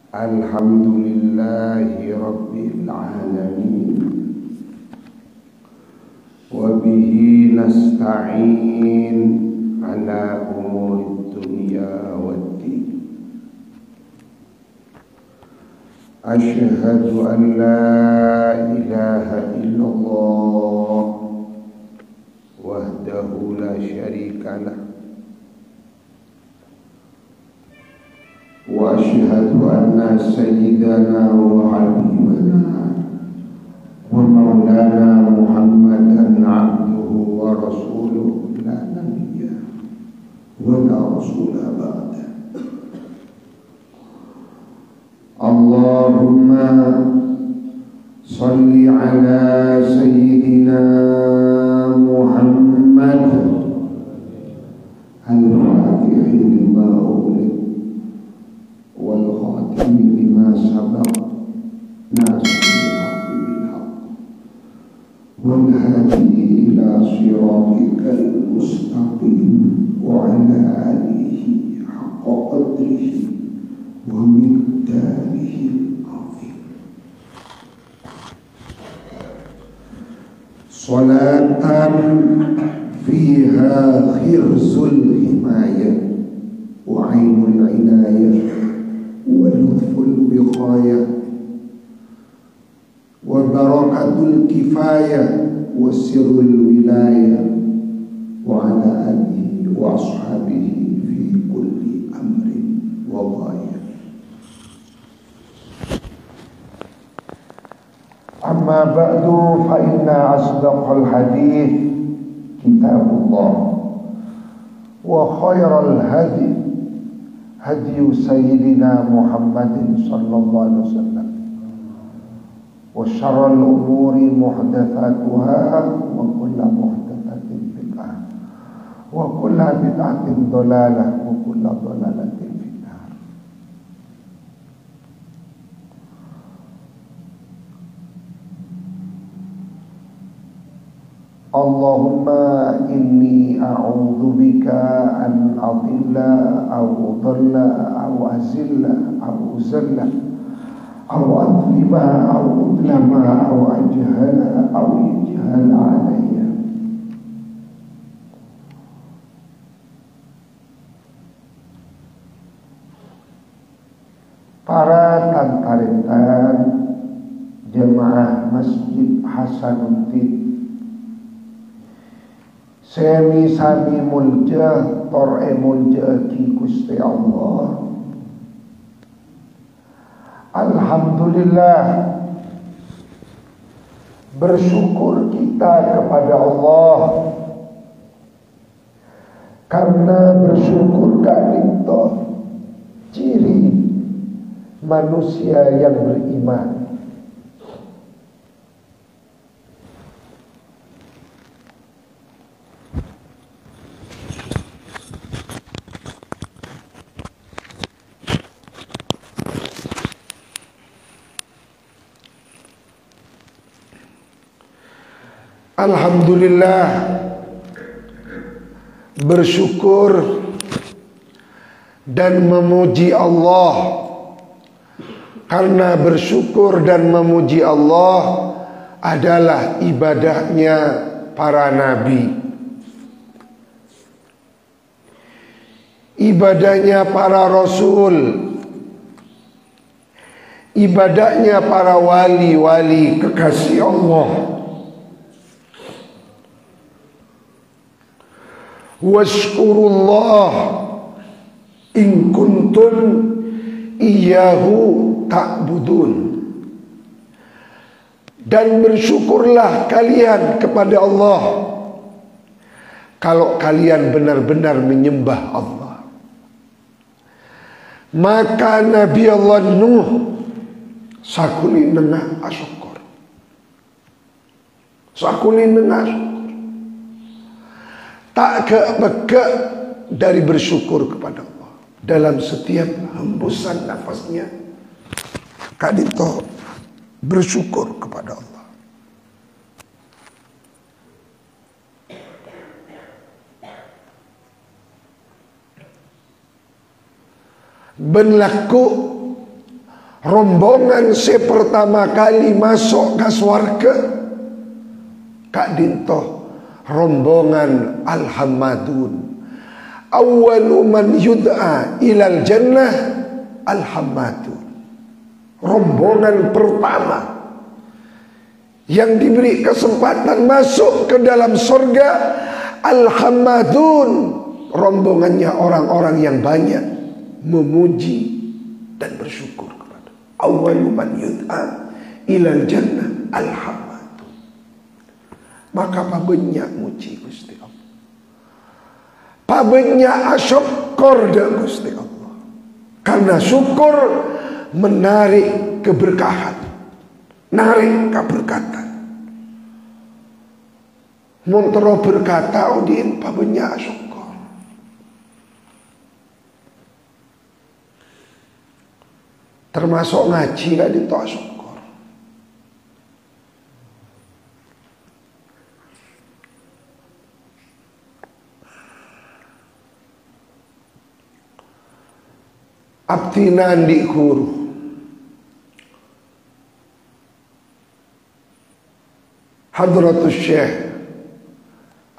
Alhamdulillahi Rabbil Alamin. Wabihi nasta'in ala umuri dunya waddin. Ashhadu an la ilaha illallah wahdahu la syarika lah. Wa ashhadu anna sayyidana wa habibana wa maulana Muhammadan abduhu wa rasuluhu la nabiyya wa la rasula ba'da. Allahumma salli ala sayyidina Muhammad al-Fatih lima ulik wal khatim lima sabaq nasrul haqqi bil haqq wal hadi ila siratikal mustaqim wa ala alihi haqqa qadrihi wa miqdarihi azim. Salatan fiha khirzul himayah wa ainul inayah ولطف الوقاية وبركة الكفاية وسر الولاية وعلى آله وأصحابه في كل أمر وغاية. أما بعد فإن أصدق الحديث كتاب الله وخير الهدي هدي سيدنا محمد صلى الله عليه وسلم وشر الأمور محدثاتها وكل محدثة بدعة وكل بدعة ضلالة وكل ضلالة في النار. Allahumma inni a'udzu bika an adilla aw udalla aw azilla aw zalla aw adlima aw udlama aw ajhala aw yujhala alayya. Para tantaretan jemaah Masjid Hasanuddin semi sami mulja tor'e mulja ki Gusti Allah. Alhamdulillah, bersyukur kita kepada Allah karena bersyukur kadito ciri manusia yang beriman. Alhamdulillah, bersyukur dan memuji Allah. Karena bersyukur dan memuji Allah adalah ibadahnya para nabi, ibadahnya para rasul, ibadahnya para wali-wali kekasih Allah. Washkurullah in kuntum iyyahu ta'budun. Dan bersyukurlah kalian kepada Allah kalau kalian benar-benar menyembah Allah. Maka Nabi Allah Nuh sakuli nengah asyukur, sakuli nengah asyukur, tak kebegak dari bersyukur kepada Allah dalam setiap hembusan nafasnya. Kadito bersyukur kepada Allah. berlaku rombongan pertama kali masuk ke swarga Kak Dinto rombongan Al-Hammadun. Awwalu man yud'a ilal jannah Al-Hammadun. Rombongan pertama yang diberi kesempatan masuk ke dalam surga Al-Hammadun. Rombongannya orang-orang yang banyak memuji dan bersyukur kepada awwalu man yud'a ilal jannah Al-Hammadun. Maka pabenyak muji Gusti Allah, pabenyak asyukur dan Gusti Allah. Karena syukur menarik keberkahan, narik keberkatan. Montoro berkata udin pabenyak syukur. Termasuk ngaji gak ditok syukur. Abdi nandi guru Hadratus Syekh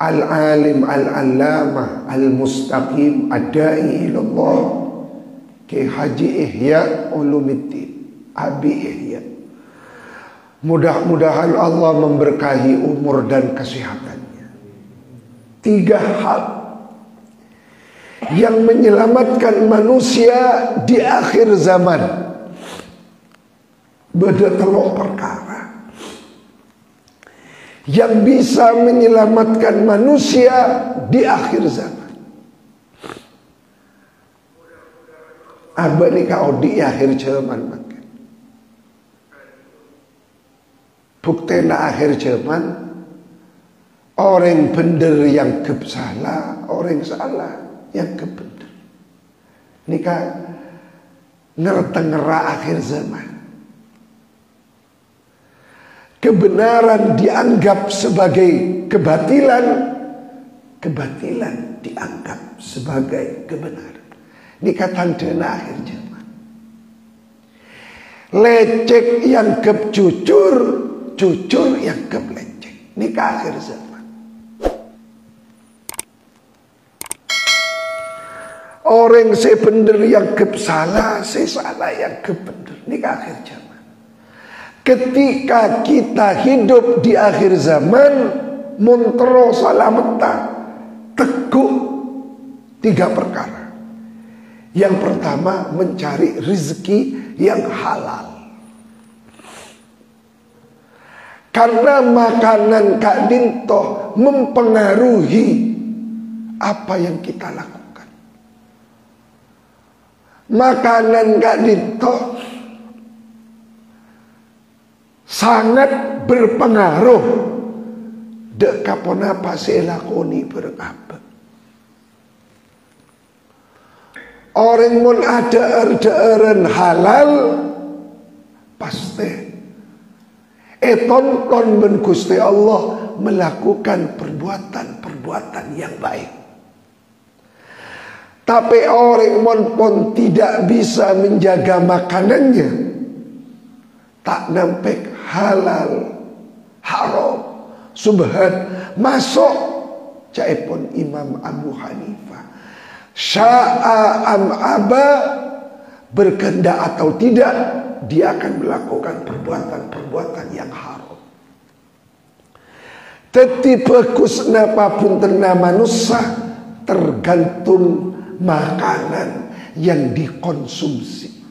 Al-Alim Al-Allamah Al-Mustaqim Ad-Da'i ilallah Ki Haji Ihya Ulumiddin Abi Ihya. Mudah-mudahan Allah memberkahi umur dan kesehatannya. 3 hal yang menyelamatkan manusia di akhir zaman. Beda telok perkara yang bisa menyelamatkan manusia di akhir zaman. Abah ni kau di akhir zaman makan. Bukti na akhir zaman orang bener yang salah, orang salah yang bener. Nikah ngertengera akhir zaman. Kebenaran dianggap sebagai kebatilan, kebatilan dianggap sebagai kebenaran. Ini kata tanda akhir zaman. Lecek yang ke jujur, jujur yang ke lecek. Ini ke akhir zaman. Orang sebenar yang ke salah, salah yang ke benar. Ini ke akhir zaman. Ketika kita hidup di akhir zaman, montro salameta, teguh 3 perkara. Yang pertama mencari rezeki yang halal. Karena makanan Kak Dinto mempengaruhi apa yang kita lakukan. Makanan Kak Dinto sangat berpengaruh dek kapon apa saya lakoni berapa. Orang mun ada erdaan halal pasti tonton ben Gusti Allah melakukan perbuatan-perbuatan yang baik. Tapi orang mun pun tidak bisa menjaga makanannya, tak nampak halal, haram, subhan masuk caipun Imam Abu Hanifah. Sya'a am aba, berkehendak atau tidak, dia akan melakukan perbuatan-perbuatan yang haram. Tetipe kusna apapun terna manusia tergantung makanan yang dikonsumsi.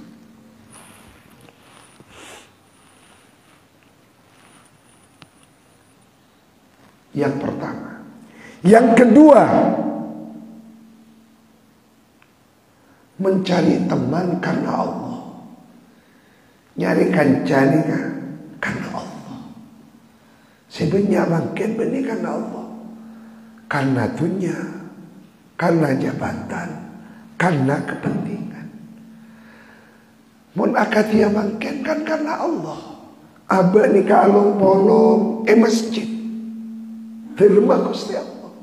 Yang pertama. Yang kedua, mencari teman karena Allah. Nyari kancani karena Allah. Sebenarnya makin benih karena Allah. Karena dunia, karena jabatan, karena kepentingan. Mun akad dia makin kan karena Allah. Aba ni kalong polong masjid. Firman Gusti Allah.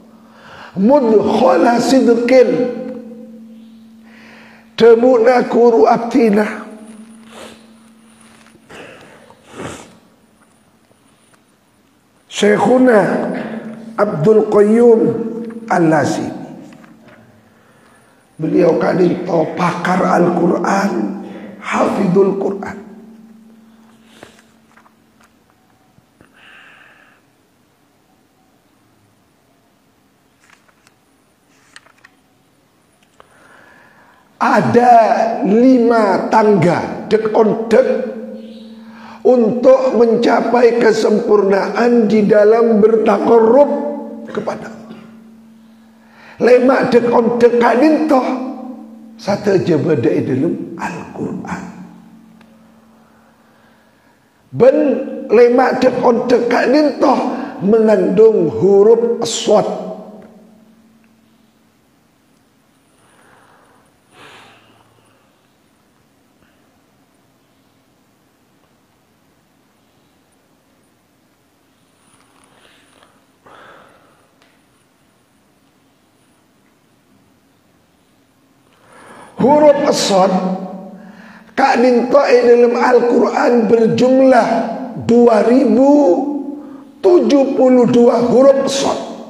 Mudkhala sidqin. Demuna guru abdina Syekhuna Abdul Qayyum Al-Lazimi. Beliau kadito pakar Al-Quran, hafidul Quran. Ada 5 tangga dek on dek untuk mencapai kesempurnaan di dalam bertakarrub kepada Allah. Lemak dek on dek kadin toh satu jabada dalam Al-Quran. Ben lemak dek on dek kadin toh mengandung huruf aswad. Huruf as-sad kak dinto dalam Al-Quran berjumlah 2072 huruf as-sad.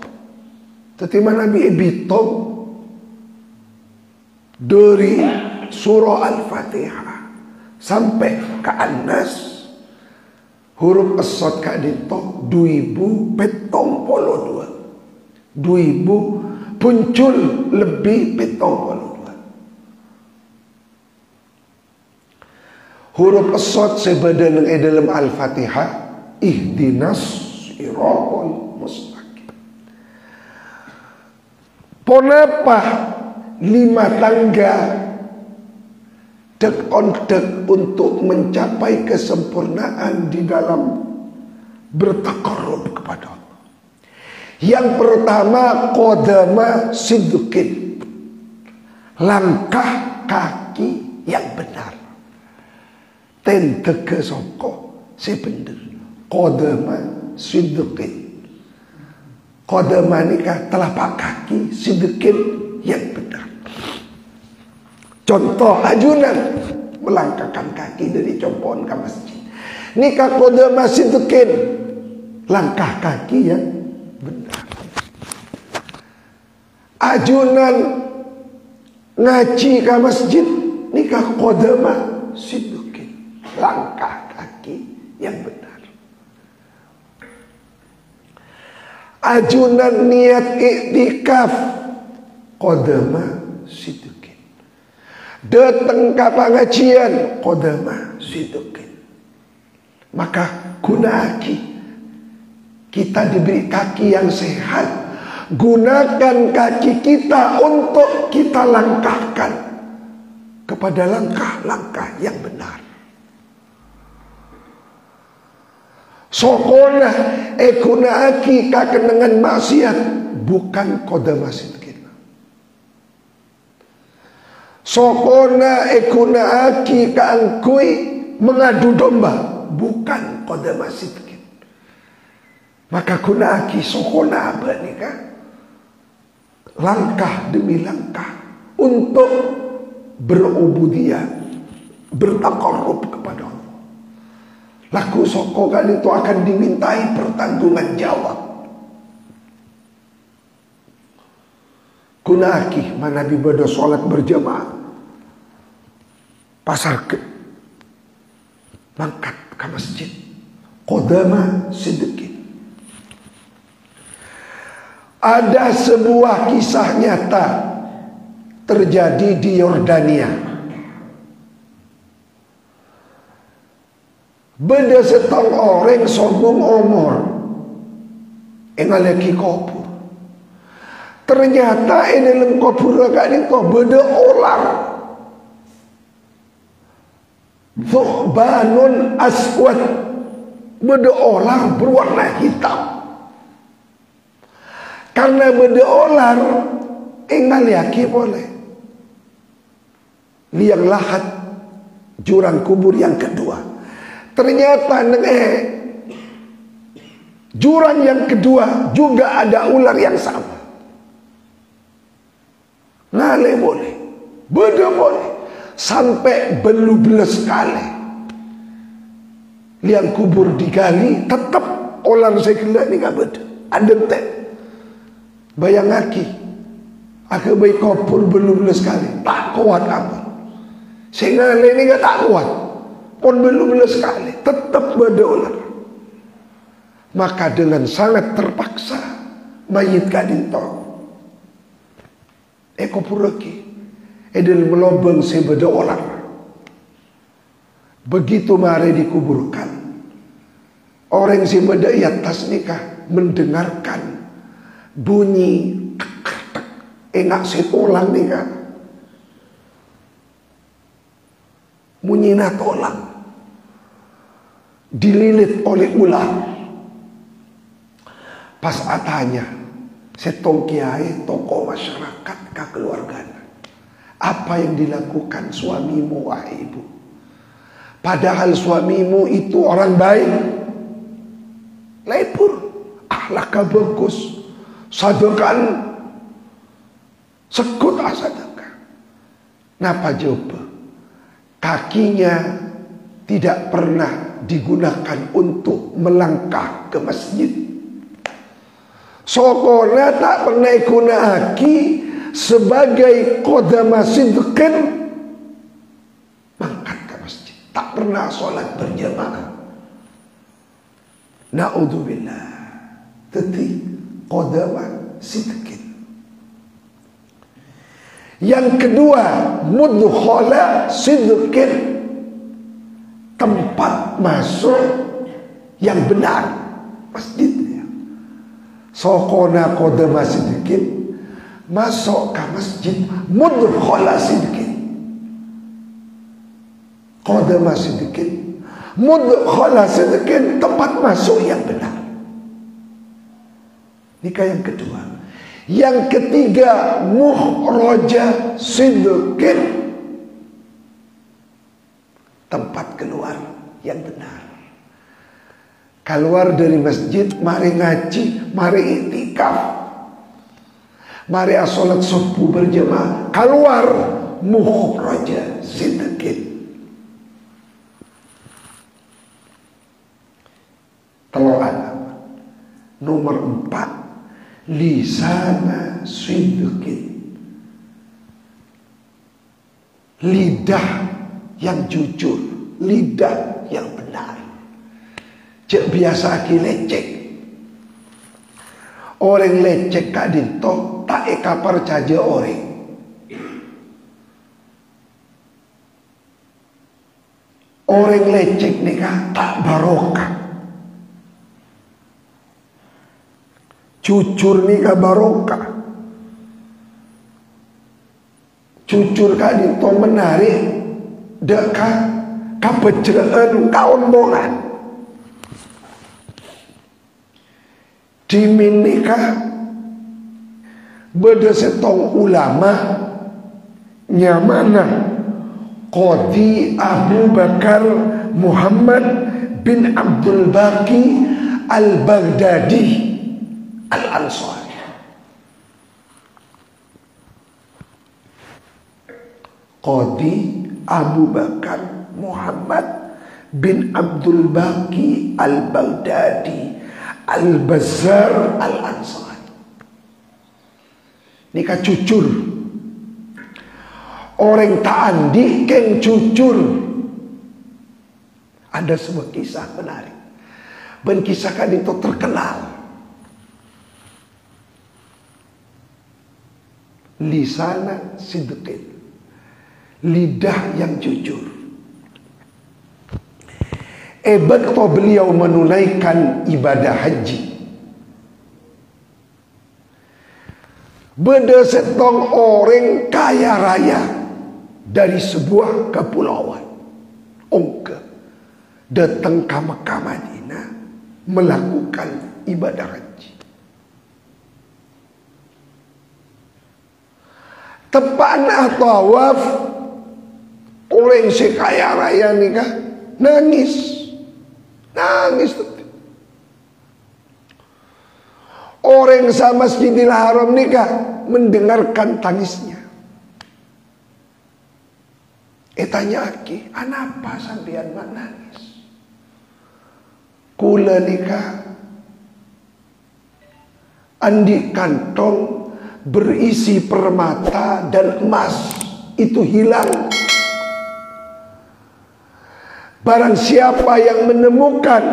Tetapi Nabi Ibitong dari surah Al-Fatihah sampai ke An-Nas huruf as-sad kak dinto 2072 puncul lebih 72. Huruf as-sad sebada dengan dalam Al-Fatihah ihdinas siratal mustaqim. Ponapa 5 tangga dek on dek untuk mencapai kesempurnaan di dalam bertakarrub kepada Allah. Yang pertama qadama sidqin, langkah kaki yang benar. Ten teke soko si bener qadama sidqin. Qadama nikah telapak kaki sidqin yang benar. Contoh ajunan melangkahkan kaki dari compoan ke masjid. Nikah qadama sidqin, langkah kaki yang benar. Ajunan ngaji ke masjid nikah qadama sidqin, langkah kaki yang benar. Ajunan niat iktikaf qadama sidqin, datang ke pengajian qadama sidqin. Maka guna kita diberi kaki yang sehat, gunakan kaki kita untuk kita langkahkan kepada langkah-langkah yang benar. Sokona ekuna aki kakenangan maksiat bukan qadama sidqin. Sokona ekuna aki kaangkui mengadu domba bukan qadama sidqin. Maka kuna aki sokona apa nikah? Langkah demi langkah untuk berubudiyah, bertakarrub kepada Allah. Laku soko kan itu akan dimintai pertanggungan jawab. Kunaki mana ibadah sholat berjamaah pasar ke mangkat ke masjid qadama sidqin. Ada sebuah kisah nyata terjadi di Yordania. Beda setang orang sombong omor engalaki kubur. Ternyata ini dalam kubur agak itu beda ular. Thu'banun aswad, beda ular berwarna hitam. Karena beda ular engalaki boleh liang lahat jurang kubur yang kedua. Ternyata jurang yang kedua juga ada ular yang sama. Ngale boleh, beda boleh. sampai belubeles kali. Liang kubur digali, tetap orang sekila ni gak beda. Ada tak? Bayang aki, aku baik kubur belubeles kali, tak kuat apa. Sehingga ni gak tak kuat, pun belubeles kali, tetap beda ular. Maka dengan sangat terpaksa mayit kadinto kubur lagi edel melobeng sebeda orang. Begitu mari dikuburkan, orang sebeda i atas nikah mendengarkan bunyi enak setolang nikah, bunyi natolang dililit oleh ular. Pas atanya setong kiai, tokoh masyarakat, kekeluargaan, apa yang dilakukan suamimu, wahai ibu? Padahal suamimu itu orang baik, lepur, akhlaknya bagus, sadaqan, sekut asadaqah. Napa jawab? Kakinya tidak pernah digunakan untuk melangkah ke masjid. Sokola tak pernah guna aki sebagai qadama sidqin mangkat ke masjid. Tak pernah sholat berjamaah. Na'udzubillah. Teti qadama sidqin. Yang kedua, mudkhala sidqin, tempat masuk yang benar masjidnya. Sokona qadama sidqin, masuk ke masjid mudkhala sidqin. Qadama sidqin, mudkhala sidqin, tempat masuk yang benar. Nikah yang kedua. Yang ketiga, mukhraja sidqin, tempat keluar yang benar. Keluar dari masjid, mari ngaji, mari iktikaf, mari sholat subuh berjamaah. Keluar mukhraja sidqin. Teloan nomor 4, lisana sidqin, lidah yang jujur, lidah yang benar. Cek biasa ki lecek. Orang lecek kak dinto tak eka percaya orang. Orang lecek nikah tak barokah. Jujur nikah barokah. Jujur kak dinto menarik dekat kabejraan kaomongan. Dimin nikah beda setong ulama nyamana Qadhi Abu Bakar Muhammad bin Abdul Baqi Al-Baghdadi Al-Ansari. Qadhi Abu Bakar Muhammad bin Abdul Baqi Al-Baghdadi Al-Bazzar Al-Ansari. Nikah jujur. Orang tak andi keng jujur. Ada sebuah kisah menarik. Ben kisah kan itu terkenal. Lisana sidqin, lidah yang jujur. Waktu beliau menunaikan ibadah haji, beda setong orang kaya raya dari sebuah kepulauan ongke datang ke Mekah Madinah melakukan ibadah haji. Tepan tawaf, orang si kaya raya nikah nangis. Nangis. Orang sama Masjidil Haram nikah mendengarkan tangisnya. tanya aki, anapa sampean mak nangis? Kula nikah andi kantong berisi permata dan emas itu hilang. Barang siapa yang menemukan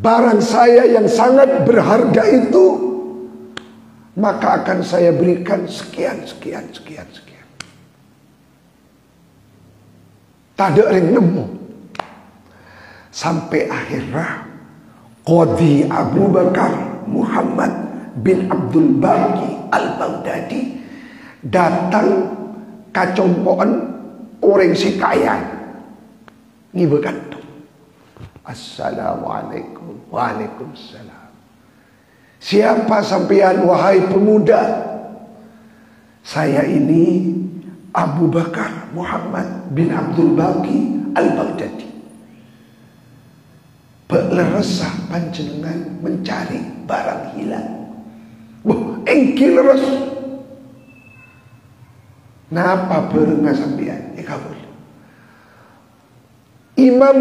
barang saya yang sangat berharga itu, maka akan saya berikan sekian. Tak ada orang nemu. Sampai akhirnya Qadhi Abu Bakar Muhammad bin Abdul Baqi Al-Baghdadi datang kacompoan orang si kaya. Ini bergantung. Assalamualaikum. Waalaikumsalam. Siapa sampean wahai pemuda? Saya ini Abu Bakar Muhammad bin Abdul Baqi Al-Baghdadi. Pelerasah panjenengan mencari barang hilang. Wah, engki leres. Napa berenga sampean? Kabul. Imam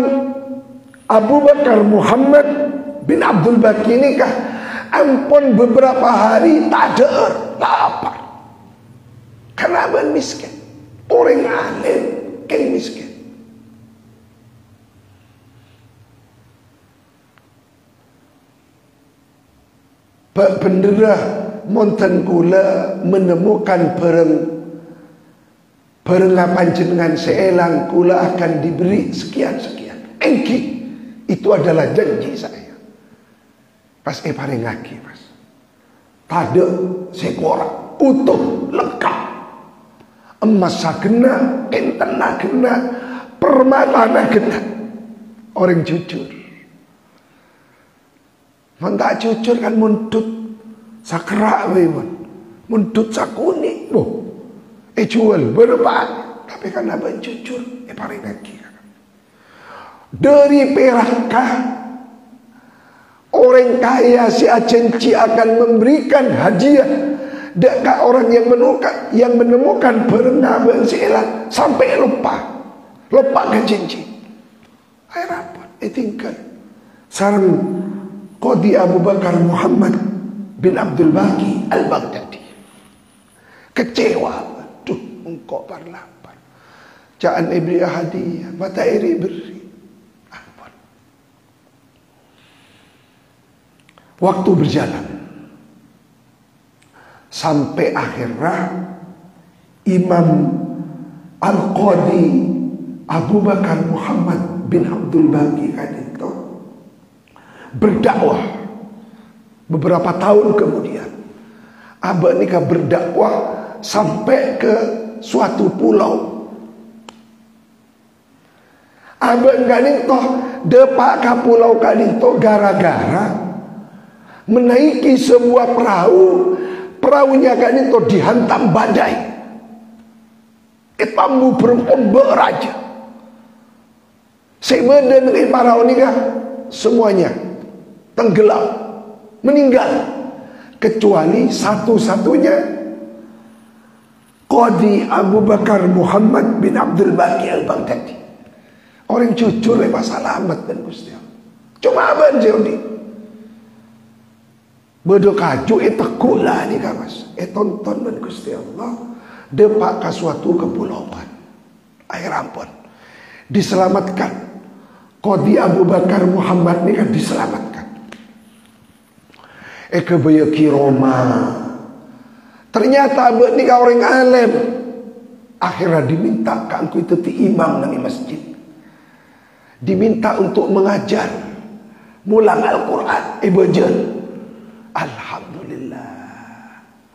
Abu Bakar Muhammad bin Abdul Baqi ini kah ampun beberapa hari tak ada lapar. Karena abang miskin. Orang alim kan miskin. Pak bendera monten kula menemukan perenggapan jenengan seelang kula akan diberi sekian. Engki itu adalah janji saya. Pas paling ngaki pas. Tade sekora utuh lengkap. Emas kena, entena kena, permata kena. Orang jujur. Mentak jujur kan muntut sakrak muntut sakuni. Jual berapa? Tapi kan abang jujur, paling lagi. Dari perakkah orang kaya si acenci akan memberikan hadiah dekat orang yang menemukan pernaban seelang sampai lupa ke janji. Air rapat, tinggal. Sarang Qadhi Abu Bakar Muhammad bin Abdul Baqi Al-Baghdadi kecewa. Aduh, engkau berlapar. Jangan ibri hadiah, mata iri beri. Ampun. Waktu berjalan sampai akhirnya Imam Al-Qadhi Abu Bakar Muhammad bin Abdul Baqi itu berdakwah. Beberapa tahun kemudian abah nikah berdakwah sampai ke suatu pulau. Abah nganintoh depak ke pulau kanintoh gara-gara menaiki sebuah perahu. Perahunya kanintoh dihantam badai. Etambu perempuan beraja. Sebenarnya dengan perahu nikah semuanya tenggelam, meninggal, kecuali satu-satunya Qadhi Abu Bakar Muhammad bin Abdul Baqi Al-Baghdadi. Orang jujur lepas selamat dan Gusti Allah. Cuma abang jadi bodoh kaju tekuklah ni kawas. Tonton dan Gusti Allah depak ke suatu kepulauan. Air ampun. Diselamatkan. Qadhi Abu Bakar Muhammad ni kan diselamatkan. Kebaya kiroma. Ternyata abad ni orang alim. Akhirnya diminta aku itu ti imam di masjid. Diminta untuk mengajar mulang Al-Quran. Bajan. Alhamdulillah.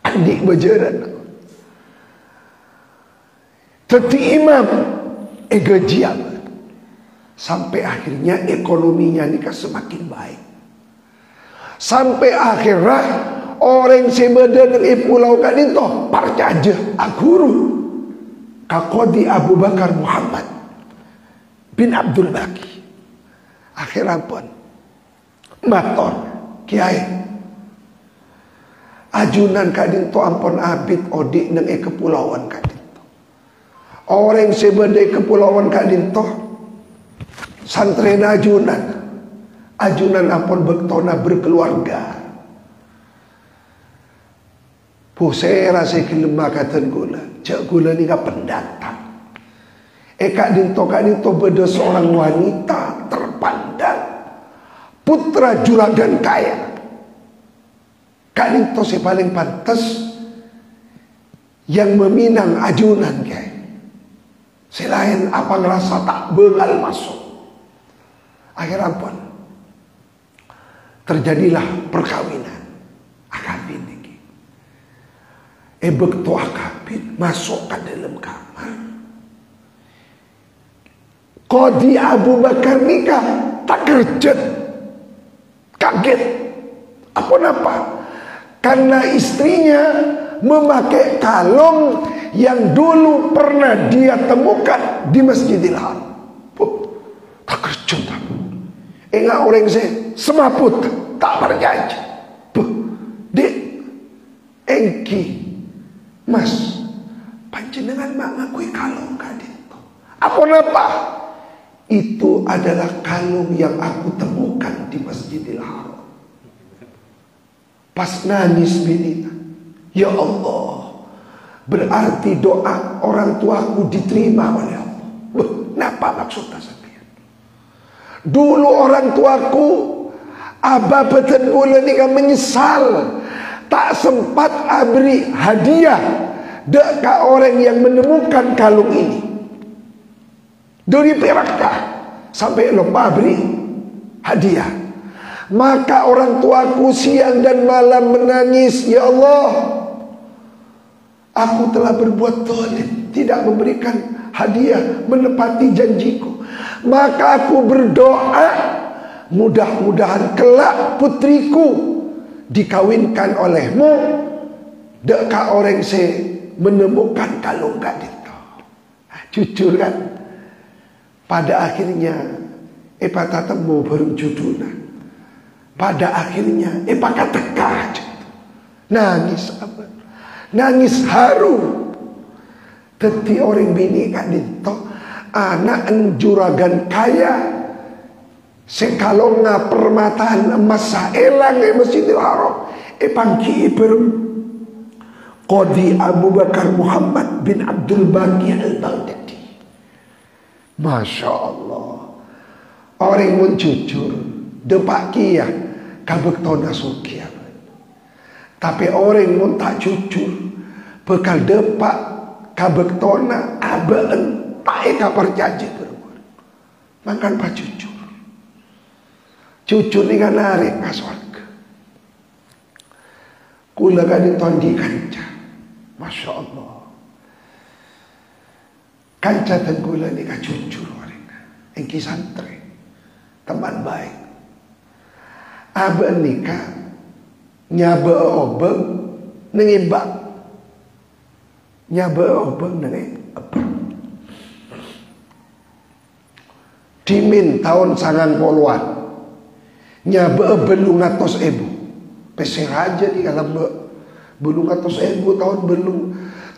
Adik bajaran. Teti imam. Gajian. Sampai akhirnya ekonominya nikah semakin baik. Sampai akhirnya orang sebenarnya di pulau kanintoh parcaja aguru Qadhi Abu Bakar Muhammad bin Abdul Baqi. Akhirnya pun maton kiai ajunan kadinto ampun abid odik neng kepulauan kadinto Orang sebedai kepulauan Kak Dintoh santren ajunan ampun bektona berkeluarga. Pusera saya kelema kata gula. Cak gula ni kan pendatang. Kak Dintoh beda seorang wanita terpandang, putra juragan kaya. Kak Dintoh saya paling pantas yang meminang ajunan kaya. Selain apa ngerasa tak bengal masuk. Akhir ampun terjadilah perkawinan. Akabin ini. Bekto akabin masuk ke dalam kamar. Qadi Abu Bakar nikah tak kerjet. Kaget. Apa? Karena istrinya memakai kalung yang dulu pernah dia temukan di Masjidil Haram. Tak kerjet. Enggak orang saya semaput tak berjanji. Dek, engki, mas, panjenengan mak ngakui kalung Kak Dintoh. Apa? Itu adalah kalung yang aku temukan di Masjidil Haram. Pas nangis binita, ya Allah, berarti doa orang tuaku diterima oleh Allah. Kenapa maksudnya sampean? Dulu orang tuaku Abah betul bulan ni kan menyesal tak sempat beri hadiah dekat orang yang menemukan kalung ini. Dari Perakah sampai lupa beri hadiah. Maka orang tuaku siang dan malam menangis, ya Allah, aku telah berbuat zalim, tidak memberikan hadiah, menepati janjiku. Maka aku berdoa, mudah-mudahan kelak putriku dikawinkan olehmu dekat orang saya menemukan kalung Kak Dintoh. Jujur kan? Pada akhirnya patah temu berjudunan. Pada akhirnya pakai tekah. Nangis apa? Nangis haru. Teti orang bini Kak Dintoh, anak juragan kaya, sekalonga permataan emas elang Masjidil Haram. Pangki iberem Qadi Abu Bakar Muhammad bin Abdul Baqi Al-Baghdadi. Masya Allah. Orang mun jujur depak kia kabektona sukia. Tapi orang mun tak jujur bekal depak kabektona abeen tak perjanji berumur. Makan pak jujur. Jujur ni kan narik ke surga. Kula Kak Dintoh di kanca. Masya Allah. Kanca tenggula ni kan jujur orang. Engki santri. Teman baik. Abang nikah nyaba obeng nengibak. Nyaba obeng nengibak. Dimin tahun 90-an. Nyaba belum ngatos ibu. Peser aja di kalau belum ngatos ibu tahun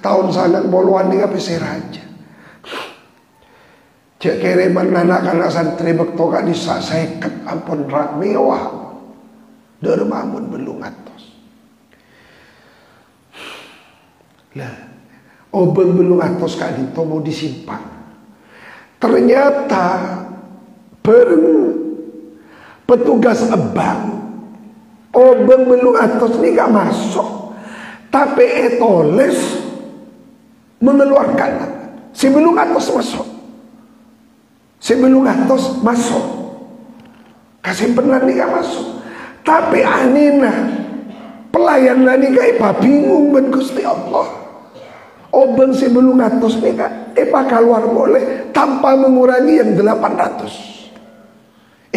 90-an ni peser aja. Cek kiriman anak-anak santri bekto Kak disa seket ampun rak mewah. Dermamun belum ngatos. Lah, obeng belum ngatos Kak Dintoh mau disimpan. Ternyata petugas ebang obeng belum atas ni gak masuk, tapi etoles mengeluarkan si belum atas masuk, si belum atas masuk, kasih benar ni gak masuk, tapi anina pelayan ni gak bingung ben Gusti Allah. Obeng si belum atas ni gak keluar boleh tanpa mengurangi yang 800.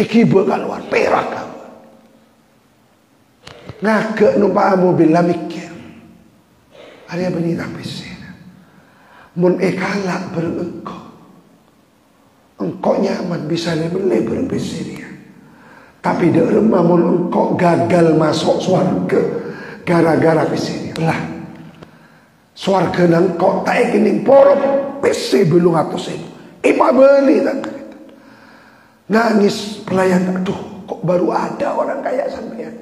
Ikiba keluar perak kawan. Ngake numpak mobil lah mikir. Ada beni tapi sena. Mun kalak berengkau. Engkau nyaman bisa lebih berbesar. Tapi dak remah mun engkau gagal masuk surga gara-gara besar. Lah. Swarga nang kok tak gini porop PC belum atas itu. Ipa beli tak kita. Nangis pelayan, aduh kok baru ada orang kaya sampean.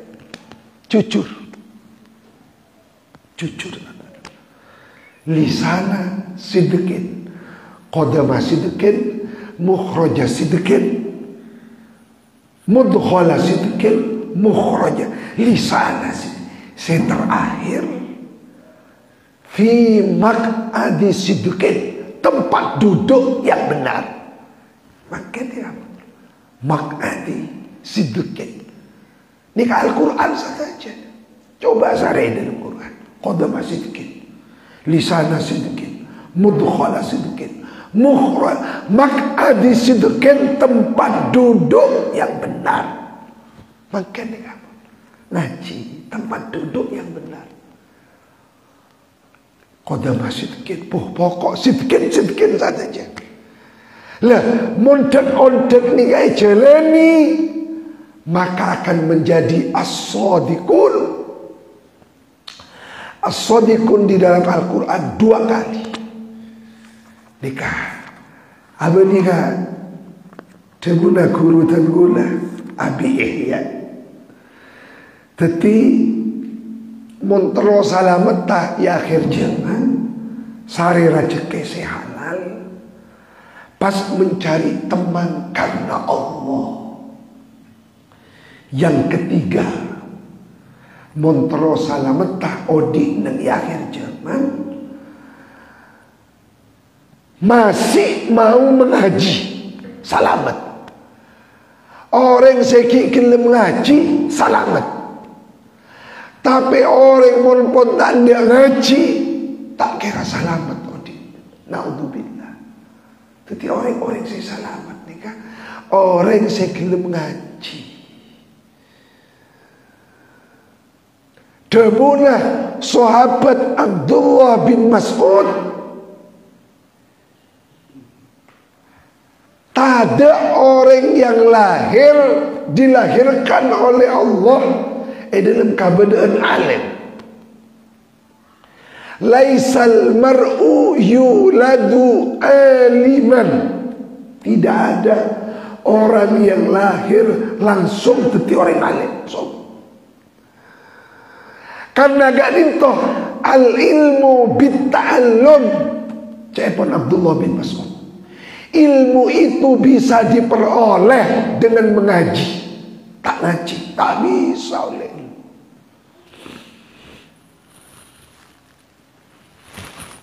Jujur. Lisana sidqin, qadama sidqin, mukhraja sidqin, mudkhala sidqin, mukhraja. Lisana sidqin terakhir fi maq'adi sidqin, tempat duduk yang benar. Makanya apa? Maq'adi sidqin. Ini ke Al-Quran saja. Coba cari dalam Quran. Qadama sidqin, lisana sidqin, mudkhala sidqin, mukhraj, maq'adi sidqin, tempat duduk yang benar. Makanya apa? Ngaji, tempat duduk yang benar. Qadama sidqin, pokok sidqin saja. Lah, mondek-ondek ni kaya jalani, maka akan menjadi as-sadiqun. As-sadiqun di dalam Al-Quran 2 kali. Nikah. Apa nikah? Teguna guru tengguna abi ihya. Teti montro salamet ya akhir zaman sari rezeki si halal. Pas mencari teman karena Allah. Yang ketiga, montro salametah odi nang akhir zaman masih mau mengaji salamet. Orang seki gelem ngaji salamet. Tapi orang pun tak ada ngaji tak kira salamet odi. Naudzubillah. Jadi orang-orang sing salamet nikah orang sing gelem ngaji. Debulah sahabat Abdullah bin Mas'ud, tak ada orang yang dilahirkan oleh Allah dalam keadaan alim. Laisal mar'u yuladu aliman. Tidak ada orang yang lahir langsung jadi orang alim. Karena gak nintoh al ilmu bitta'allum. Cepon Abdullah bin Mas'ud. Ilmu itu bisa diperoleh dengan mengaji. Tak ngaji, tak bisa oleh ilmu.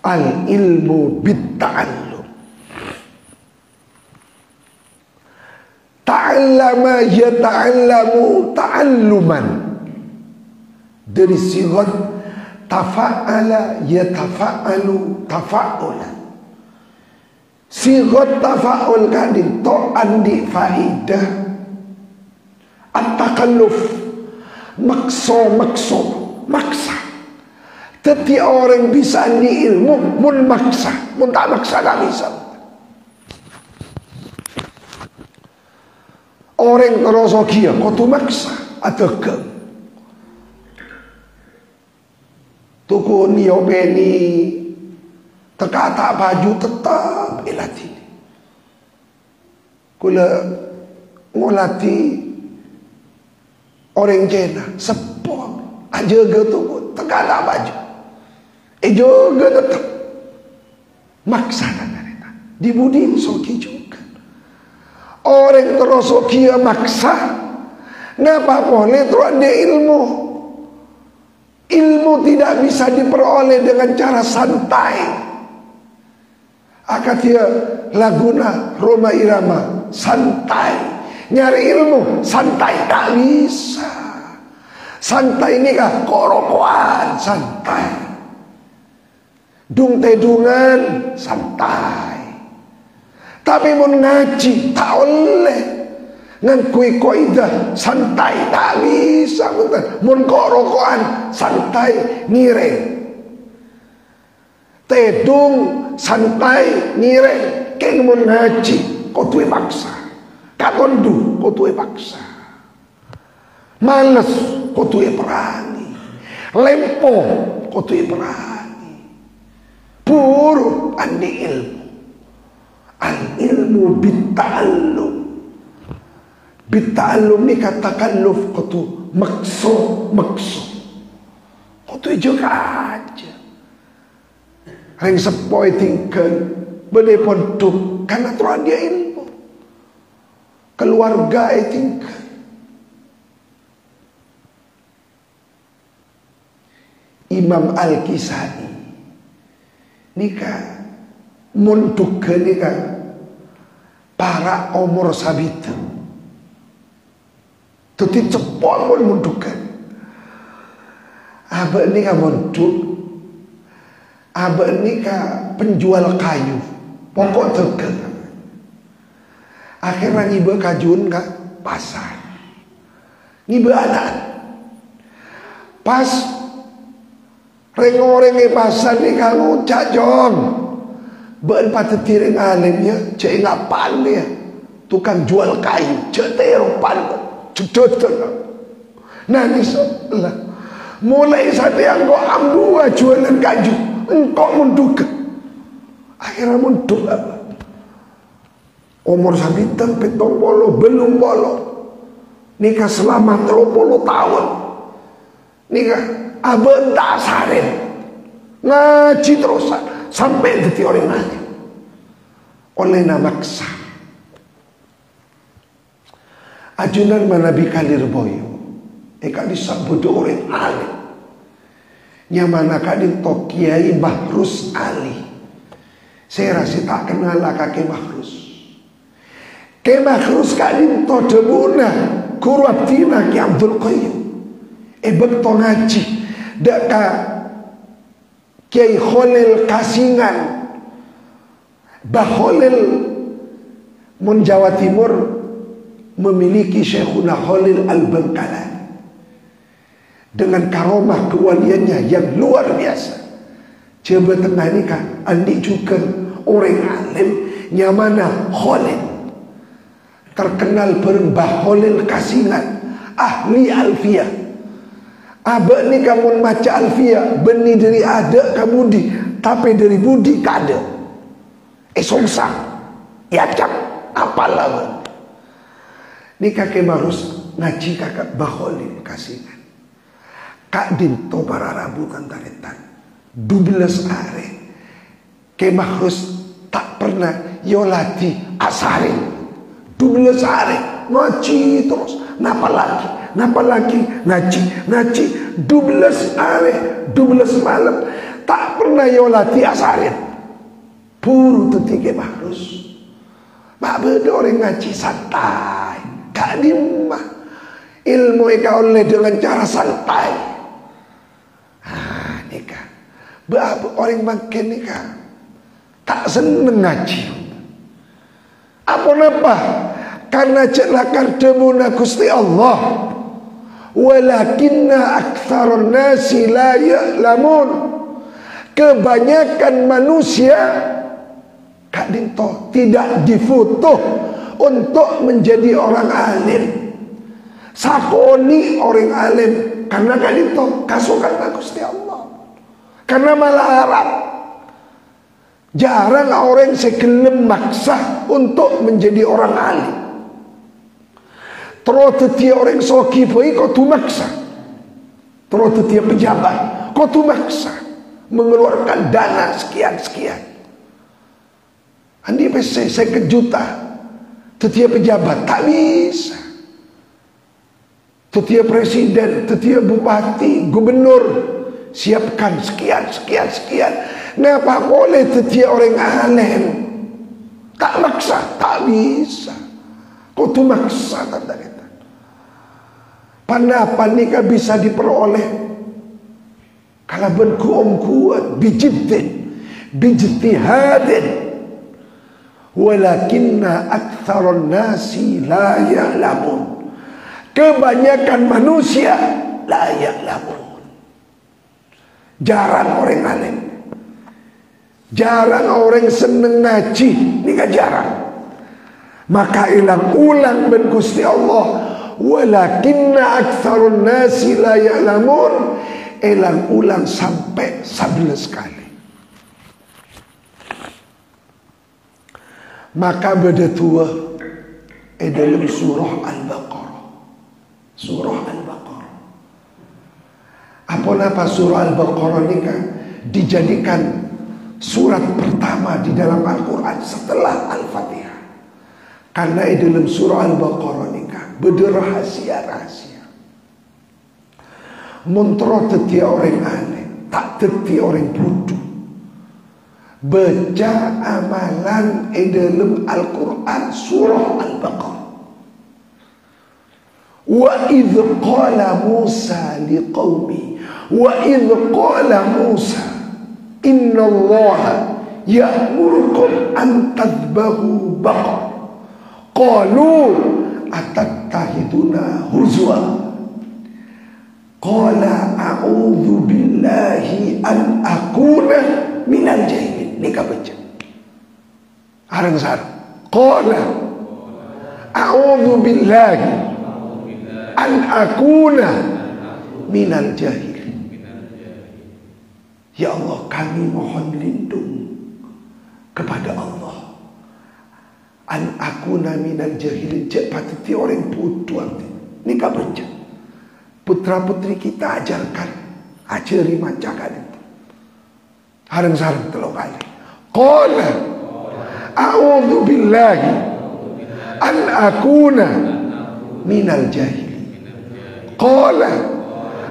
Al ilmu bitta'allum. Ta'allama yata'allamu ta'alluman. Dari sigat tafa'ala yatafa'alu tafa'ulan. Sigat tafa'ul kadin to'an di faidah at-takalluf, maksa. Teti orang bisa di ilmu mun maksa, mun tak maksa tak bisa. Orang terus kia kau tu maksa atau ke tuku niobeni terkata baju tetap ilati. Kula ngolati orang jena sepom aja ke tuku terkata baju. Juga tetap maksa nanti. Dibudi soki juga. Orang terus kia maksa, ngapa boleh terus ada ilmu? Ilmu tidak bisa diperoleh dengan cara santai. Akatia laguna Roma Irama santai. Nyari ilmu santai tak bisa. Santai ini kah korokoan santai. Dung tedungan santai. Tapi mau ngaji tak oleh. Ngangkui koidah santai tak bisa. Mun kok rokokan santai ngireng. Tedung santai ngireng. Keng mun ngaji kau tuwe paksa. Katondu kau tuwe paksa. Males kau tuwe perani. Lempo kau tuwe perani. Puru andi ilmu. Al ilmu bitta'allum. Bitta'allum ni katakan luf kutu maksud. Kutu juga aja. Reng sepoi tinggal bade pon tuh karena tuan dia ilmu. Keluarga tinggal. Imam Al-Kisai nikah muntuk ke nikah para umur sabita tuti cepol pun muntuk ke abah nikah muntuk abah nikah penjual kayu pokok teke akhirnya ngiba kajun ke pasar ngiba anak pas reng-reng pasar ni kamu cak jong ben pateti reng alimnya cak ngapan dia tukang jual kayu cak teropan cedot nangis lah mulai saat yang kau amdua jualan kayu engkau munduk akhirnya munduk apa umur sabitan petong bolo belum bolo nikah selama 30 tahun nikah abah tak sarin ngaji terusan sampai detik orang ngaji oleh nama maksa ajunan manabi kalir boyo kak disebut orang alim nyamana kak dinto Kiai Mahrus Ali saya rasa tak kenal lah kakek Mahrus kak dinto debuna guru abdina Ki Abdul Qayyum betul ngaji deka Kiai Khalil Kasingan Bah Khalil mun Jawa Timur memiliki Syekhuna Khalil Al-Bangkalan dengan karomah kewaliannya yang luar biasa. Coba tengah ni kan andi juga orang alim nyamana Khalil terkenal Bah Khalil Kasingan ahli alfiyah. Abah ni kamu baca alfiyah benih dari ada kamu di tapi dari budi kada songsang ya cap apalah ni kakek harus ngaji kakak Baholin Kasingan kak dinto para rabu kan taretan 12 hari kemah harus tak pernah yolati asarin 12 hari ngaji terus napa lagi ngaji 12 hari 12 malam tak pernah yolati asarin puru tu tiga harus mak beda orang ngaji santai kak dimah ilmu ika oleh dengan cara santai nikah berapa orang makin nikah tak seneng ngaji apa napa karena celakan demuna Gusti Allah walakinna aktsarun nasi la ya'lamun kebanyakan manusia Kak Dinto tidak difoto untuk menjadi orang alim sakoni orang alim karena Kak Dinto kasukan Gusti Allah karena malah harap jarang orang segelem maksa untuk menjadi orang alim. Terus setiap orang soki pun kau tu maksa. Terus setiap pejabat kau tu maksa mengeluarkan dana sekian. Andi saya kejuta. Setiap pejabat tak bisa. Setiap presiden, setiap bupati, gubernur siapkan sekian. Kenapa boleh setiap orang alim tak maksa, tak bisa. Kau tu maksa kata-kata. Pandapan ni kan bisa diperoleh kalau berkuam kuat bijtihadin walakinna aktsarun nasi la ya'lamun kebanyakan manusia la ya'lamun jarang orang alim jarang orang seneng ngaji ni kan jarang maka ulang ben Gusti Allah walakinna aktsarun nasi la ya'lamun ulang sampai 11 kali Maka beda tua dalam surah Al-Baqarah. Surah Al-Baqarah. Apa napa surah Al-Baqarah ini kan dijadikan surat pertama di dalam Al-Quran setelah Al-Fatihah. Karena dalam surah Al-Baqarah ini kan beda rahasia-rahasia. Montro teti orang aneh, tak teti orang bodoh. Baca amalan dalam Al-Quran surah Al-Baqarah. Wa idh qala Musa liqawmi, wa idh qala Musa inna Allah ya'murukum an tadhbahu baqar qalu atattahiduna huzwa qala a'udzu billahi an akuna minal jahilin. Ini baca arang sar qala a'udzu billahi an akuna minal jahilin. Ya Allah, kami mohon lindung kepada Allah an akuna minal jahilin, cepat ti orang bodoh. Ini baca putra putri kita ajarkan, ajari macakan itu hareng-sareng telung kali. Qala a'udzu billahi an akuna minal jahilin. Qala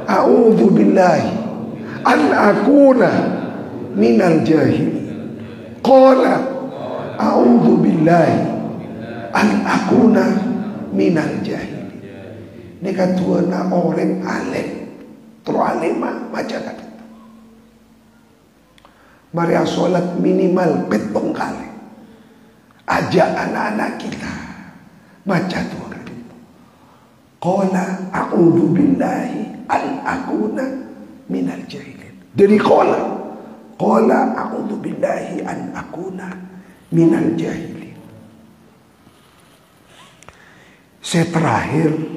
a'udzu billahi an akuna minal jahilin. Qala a'udzu billahi an akuna minal jahilin. Ini katuana orang alim, teralima baca kata. Mari sholat minimal petong kali. Ajak anak-anak kita baca tuh kata. Qala a'udzu billahi an akuna minal jahilin. Dari qala a'udzu billahi an akuna minal jahilin. Saya terakhir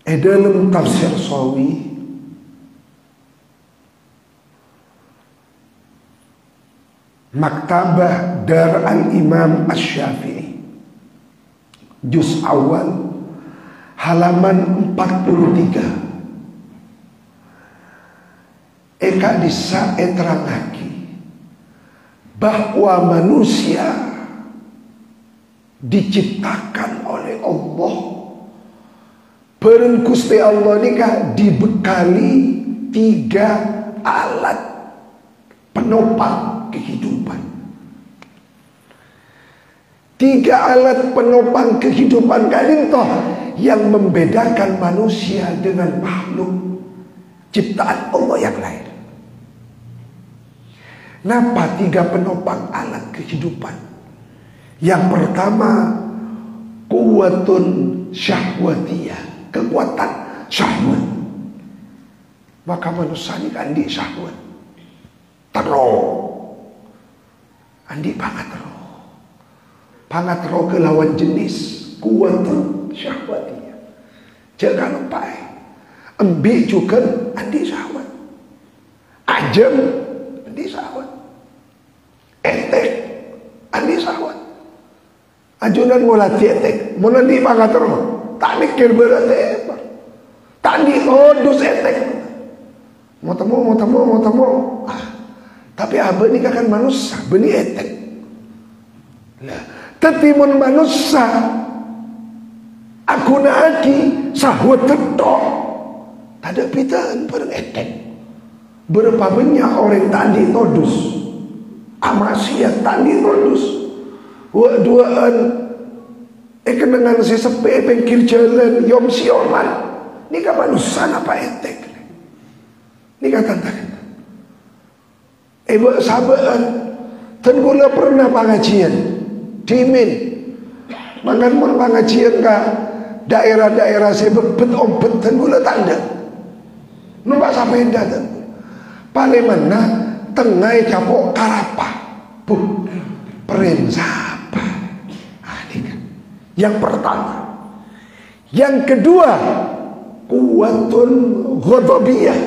dalam tafsir Sawi Maktabah Dar al-Imam Asy-Syafi'i juz awal halaman 43 eka disa terangake bahwa manusia diciptakan oleh Allah. Bareng Gusti Allah nikah dibekali 3 alat penopang kehidupan. 3 alat penopang kehidupan kalian toh yang membedakan manusia dengan makhluk ciptaan Allah yang lain. Napa 3 penopang alat kehidupan? Yang pertama kuwatun syahwatiyah, kekuatan syahwat. Maka manusia ini andi syahwat terus andi pangat roh ke lawan jenis kuwatun syahwatiyah. Jangan lupa ambil juga andi syahwat, ajam andi syahwat, etek andi syahwat. Ajunan mula etek mula di pangat roh tak mikir berarti tak di hodus etek mau temu tapi abah ni kan manusia beni etek lah tetimun manusia aku naaki sahwat tetok tak ada pitaan bareng etek. Berapa banyak orang tadi todus amasiat tadi todus duaan kenangan si sepe pengkir jalan yom sioman ni kan manusia apa etek ni kan tantangan buat sahabat tenggula pernah pengajian dimin makan pun pengajian ka daerah-daerah sebut ompet tenggula tanda nampak sampai datang paling mana tengah capok karapa perensapa. Yang pertama. Yang kedua, kuwatun ghadabiyah,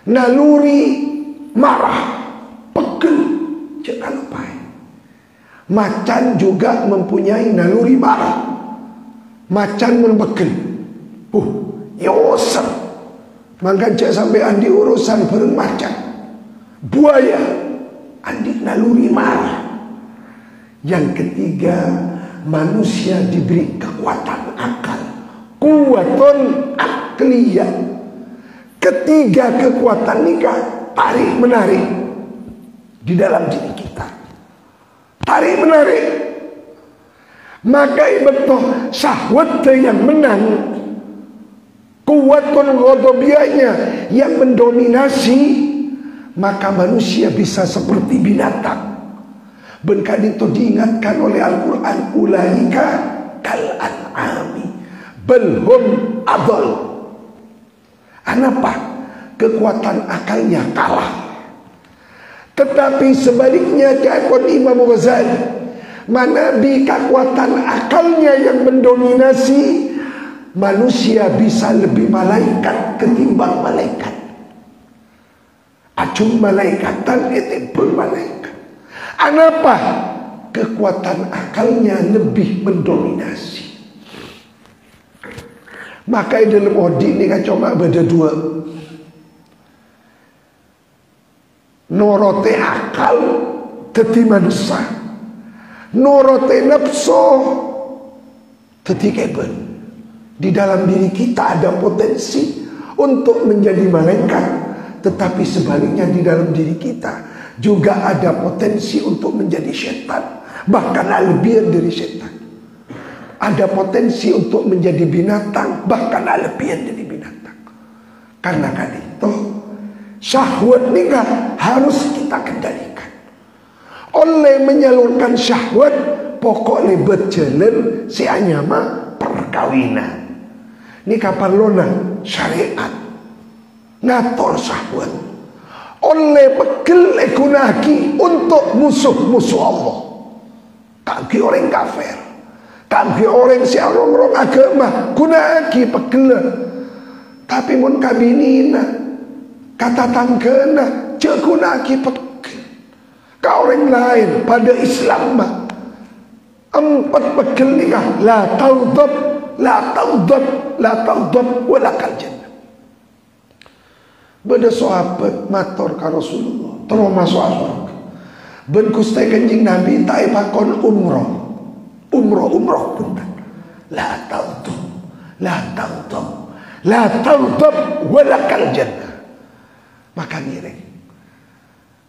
naluri marah, pegel, jangan lupa. Macan juga mempunyai naluri marah. Macan membegel. Yosan. Maka cek sampai andi urusan bareng macan. Buaya, andi naluri marah. Yang ketiga, manusia diberi kekuatan akal. Kuwaton akliyah. Ketiga kekuatan nikah, tarik menarik di dalam diri kita. Tarik menarik. Maka betul syahwat yang menang, kuwatun ghadabiyahnya yang mendominasi, maka manusia bisa seperti binatang. Benar itu diingatkan oleh Al-Quran, ulaika kal an'ami bal hum adall. Kenapa? Kekuatan akalnya kalah. Tetapi sebaliknya diakon Imam Ghazali, manabi kekuatan akalnya yang mendominasi, manusia bisa lebih malaikat ketimbang malaikat. Acung malaikatan etipun malaikat. Kenapa? Kekuatan akalnya lebih mendominasi. Maka dalam odi ini kan cuma beda dua. Norote akal teti manusia, norote nafsu teti keben. Di dalam diri kita ada potensi untuk menjadi malaikat, tetapi sebaliknya di dalam diri kita juga ada potensi untuk menjadi setan, bahkan lebih dari setan. Ada potensi untuk menjadi binatang, bahkan lebih dari binatang. Karena kan itu syahwat nikah harus kita kendalikan. Oleh menyalurkan syahwat, pokoknya berjalan si anyama perkawinan. Ini kapan lona syariat ngatur syahwat. Oleh pegel ekunaki untuk musuh-musuh Allah. Kaki orang kafir, kaki orang si orang agama, gunaki pegel. Tapi mun kabinina kata tanggena jegunaki pegel. Kau orang lain pada Islam mah empat pegel nikah, la taudab, la taudab, la taudab, walakal jannah. Beda sahabat matur ka Rasulullah, terus masuk surga. Ben Gusti Kanjeng Nabi tak pakon umroh punten. La taudab, la taudab, la taudab, walakal jannah. Maka ngiring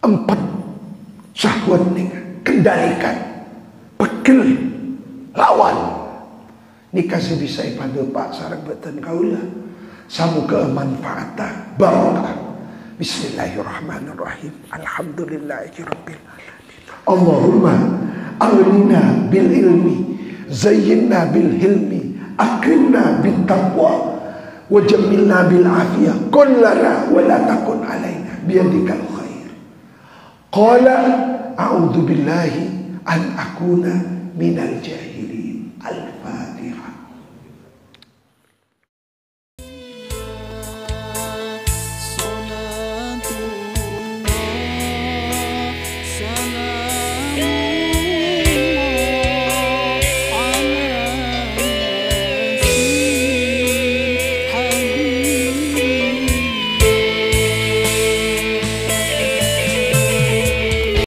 empat syahwat nikah, kendalikan, pegel, lawan. Nikah bisa pada pak sarang beten kaula. Samoga manfaatah barakah. Bismillahirrahmanirrahim. Alhamdulillahirabbil alamin. Allahumma aghnina bil ilmi, zayyinna bil hilmi, akrimna bit taqwa, wajamilna bil afiyah, kun lana wa la takun alaina biyadikal khair. Qala a'udzu billahi an akuna minal jahilin.